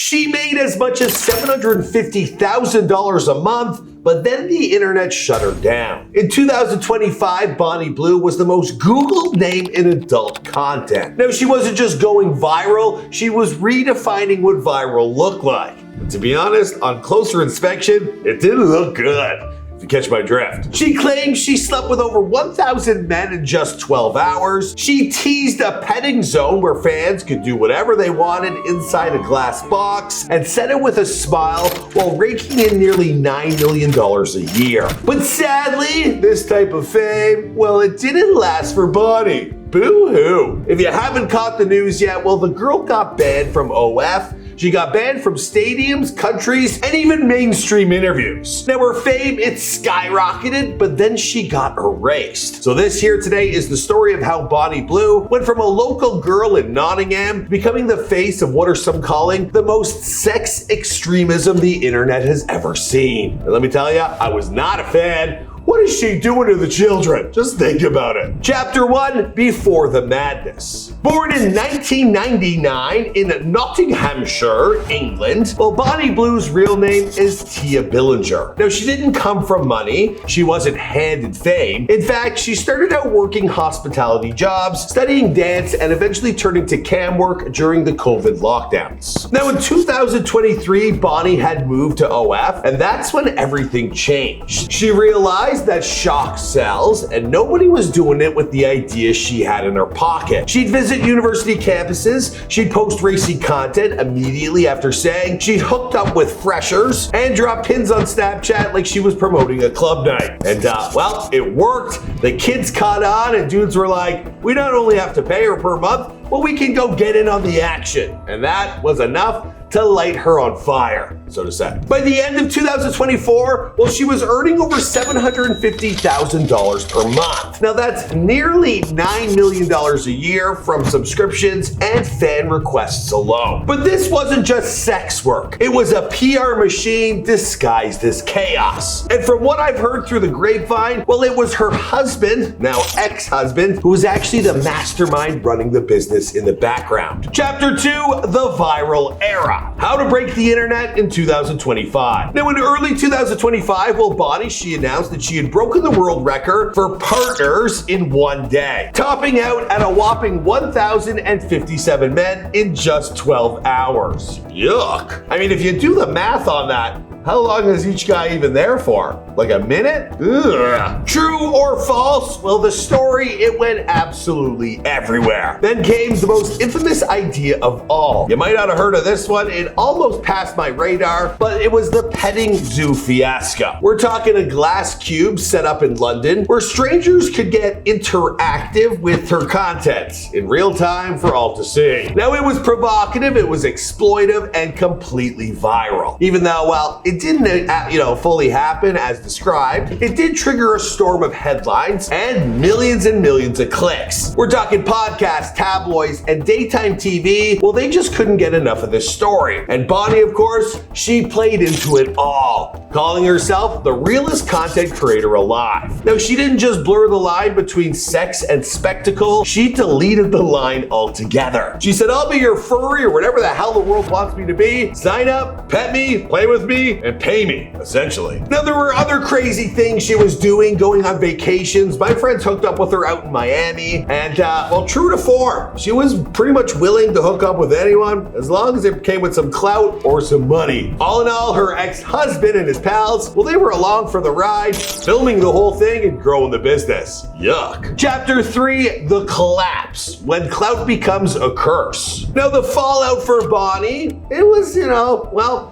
She made as much as $750,000 a month, but then the internet shut her down. In 2025, Bonnie Blue was the most Googled name in adult content. Now, she wasn't just going viral, she was redefining what viral looked like. And to be honest, on closer inspection, it didn't look good. If you catch my drift. She claims she slept with over 1,000 men in just 12 hours. She teased a petting zone where fans could do whatever they wanted inside a glass box and said it with a smile while raking in nearly $9 million a year. But sadly, this type of fame, well, it didn't last for Bonnie. Boo-hoo. If you haven't caught the news yet, well, the girl got banned from OF. She got banned from stadiums, countries, and even mainstream interviews. Now her fame, it skyrocketed, but then she got erased. So this here today is the story of how Bonnie Blue went from a local girl in Nottingham to becoming the face of what are some calling the most sex extremism the internet has ever seen. And let me tell you, I was not a fan. What is she doing to the children? Just think about it. Chapter 1, Before the Madness. Born in 1999 in Nottinghamshire, England, well, Bonnie Blue's real name is Tia Billinger. Now, she didn't come from money. She wasn't handed fame. In fact, she started out working hospitality jobs, studying dance, and eventually turning to cam work during the COVID lockdowns. Now, in 2023, Bonnie had moved to OF, and that's when everything changed. She realized that shock sells, and nobody was doing it with the ideas she had in her pocket. She'd visit university campuses, she'd post racy content immediately after saying she'd hooked up with freshers, and drop pins on Snapchat like she was promoting a club night. And well, it worked. The kids caught on, and dudes were like, we not only have to pay her per month, but we can go get in on the action. And that was enough to light her on fire, so to say. By the end of 2024, well, she was earning over $750,000 per month. Now that's nearly $9 million a year from subscriptions and fan requests alone. But this wasn't just sex work. It was a PR machine disguised as chaos. And from what I've heard through the grapevine, well, it was her husband, now ex-husband, who was actually the mastermind running the business in the background. Chapter 2, the viral era. How to break the internet in 2025. Now, in early 2025, well, Bonnie, she announced that she had broken the world record for partners in one day, topping out at a whopping 1,057 men in just 12 hours. Yuck. I mean, if you do the math on that, how long is each guy even there for? Like a minute? Ugh. True or false? Well, the story, it went absolutely everywhere. Then came the most infamous idea of all. You might not have heard of this one. It almost passed my radar, but it was the petting zoo fiasco. We're talking a glass cube set up in London where strangers could get interactive with her content in real time for all to see. Now, it was provocative, it was exploitive, and completely viral. Even though, well, it didn't, fully happen as described, it did trigger a storm of headlines and millions of clicks. We're talking podcasts, tabloids, and daytime TV. Well, they just couldn't get enough of this story. And Bonnie, of course, she played into it all, calling herself the realest content creator alive. Now, she didn't just blur the line between sex and spectacle, she deleted the line altogether. She said, I'll be your furry or whatever the hell the world wants me to be. Sign up, pet me, play with me, and pay me, essentially. Now, there were other crazy things she was doing, going on vacations. My friends hooked up with her out in Miami, and well, true to form, she was pretty much willing to hook up with anyone as long as it came with some clout or some money. All in all, her ex-husband and his pals, well, they were along for the ride, filming the whole thing and growing the business. Yuck. Chapter 3, the collapse, when clout becomes a curse. Now, the fallout for Bonnie, it was,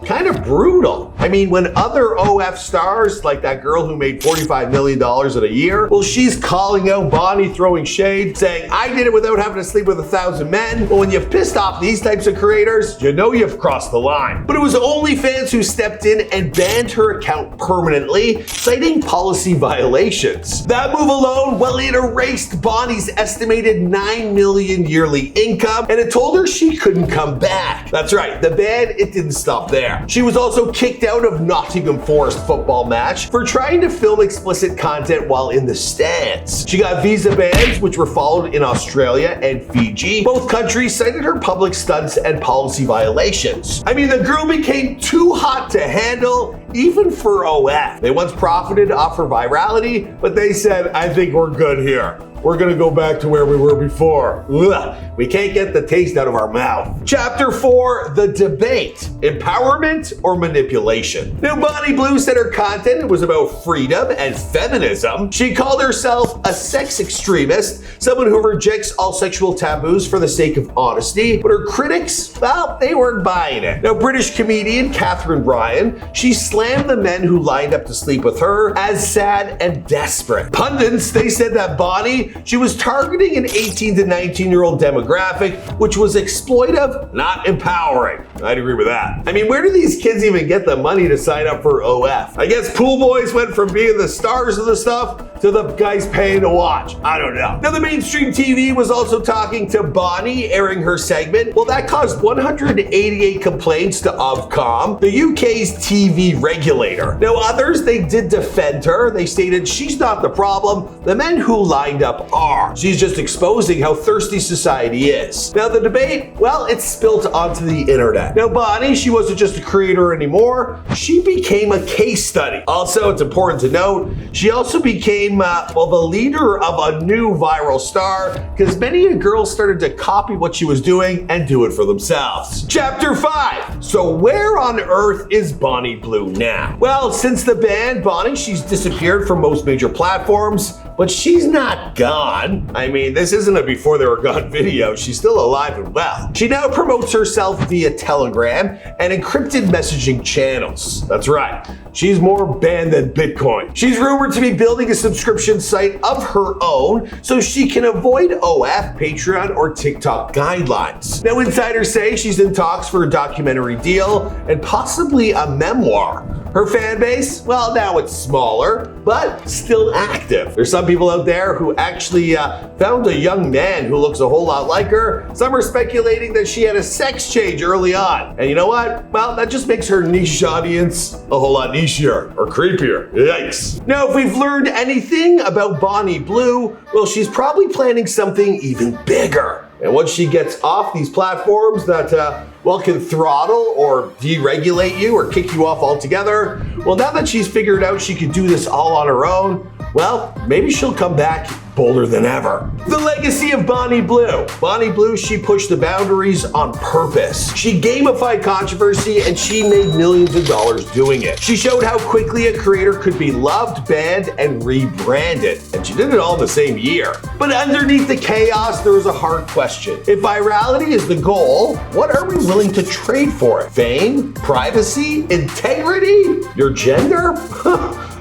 kind of brutal. I mean, when other OF stars, like that girl who made $45 million in a year, well, she's calling out Bonnie, throwing shade, saying, I did it without having to sleep with 1,000 men. Well, when you've pissed off these types of creators, you know you've crossed the line. But it was OnlyFans who stepped in and banned her account permanently, citing policy violations. That move alone, well, it erased Bonnie's estimated $9 million yearly income, and it told her she couldn't come back. That's right, the ban, it didn't stop there. She was also kicked kicked out of Nottingham Forest football match for trying to film explicit content while in the stands. She got visa bans, which were followed in Australia and Fiji. Both countries cited her public stunts and policy violations. I mean, the girl became too hot to handle, even for OF. They once profited off her virality, but they said, I think we're good here. We're gonna go back to where we were before. Ugh, we can't get the taste out of our mouth. Chapter 4, the debate. Empowerment or manipulation? Now, Bonnie Blue said her content was about freedom and feminism. She called herself a sex extremist, someone who rejects all sexual taboos for the sake of honesty, but her critics, well, they weren't buying it. Now, British comedian Catherine Ryan, she slammed the men who lined up to sleep with her as sad and desperate. Pundits, they said that Bonnie, she was targeting an 18 to 19-year-old demographic, which was exploitive, not empowering. I'd agree with that. I mean, where do these kids even get the money to sign up for OF? I guess pool boys went from being the stars of the stuff to the guys paying to watch. I don't know. Now, the mainstream TV was also talking to Bonnie, airing her segment. Well, that caused 188 complaints to Ofcom, the UK's TV regulator. Now, others, they did defend her. They stated she's not the problem. The men who lined up are. She's just exposing how thirsty society is. Now, the debate, well, it's spilt onto the internet. Now, Bonnie, she wasn't just a creator anymore. She became a case study. Also, it's important to note, she also became, well, the leader of a new viral star, because many girls started to copy what she was doing and do it for themselves. Chapter 5. So where on earth is Bonnie Blue now? Well, since the ban, Bonnie, she's disappeared from most major platforms, but she's not gone. I mean, this isn't a before they were gone video. She's still alive and well. She now promotes herself via Telegram and encrypted messaging channels. That's right. She's more banned than Bitcoin. She's rumored to be building a subscription site of her own so she can avoid OF, Patreon, or TikTok guidelines. Now, insiders say she's in talks for a documentary deal and possibly a memoir. Her fan base, well, now it's smaller, but still active. There's some people out there who actually found a young man who looks a whole lot like her. Some are speculating that she had a sex change early on. And you know what? Well, that just makes her niche audience a whole lot nichier or creepier. Yikes. Now, if we've learned anything about Bonnie Blue, well, she's probably planning something even bigger. And once she gets off these platforms that, well, can throttle or deregulate you or kick you off altogether, well, now that she's figured out she could do this all on her own, well, maybe she'll come back bolder than ever. The legacy of Bonnie Blue. Bonnie Blue, she pushed the boundaries on purpose. She gamified controversy and she made millions of dollars doing it. She showed how quickly a creator could be loved, banned, and rebranded. And she did it all in the same year. But underneath the chaos, there was a hard question. If virality is the goal, what are we willing to trade for it? Fame? Privacy? Integrity? Your gender?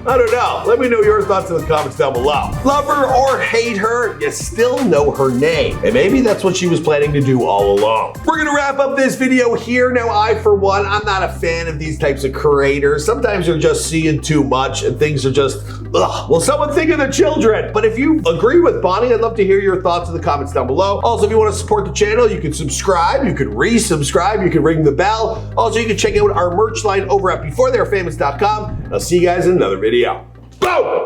I don't know. Let me know your thoughts in the comments down below. Love her or hate her, you still know her name. And maybe that's what she was planning to do all along. We're gonna wrap up this video here. Now, I, for one, I'm not a fan of these types of creators. Sometimes you're just seeing too much and things are just, ugh. Will someone think of the children? But if you agree with Bonnie, I'd love to hear your thoughts in the comments down below. Also, if you want to support the channel, you can subscribe, you can resubscribe, you can ring the bell. Also, you can check out our merch line over at beforetheyarefamous.com. I'll see you guys in another video. Boom!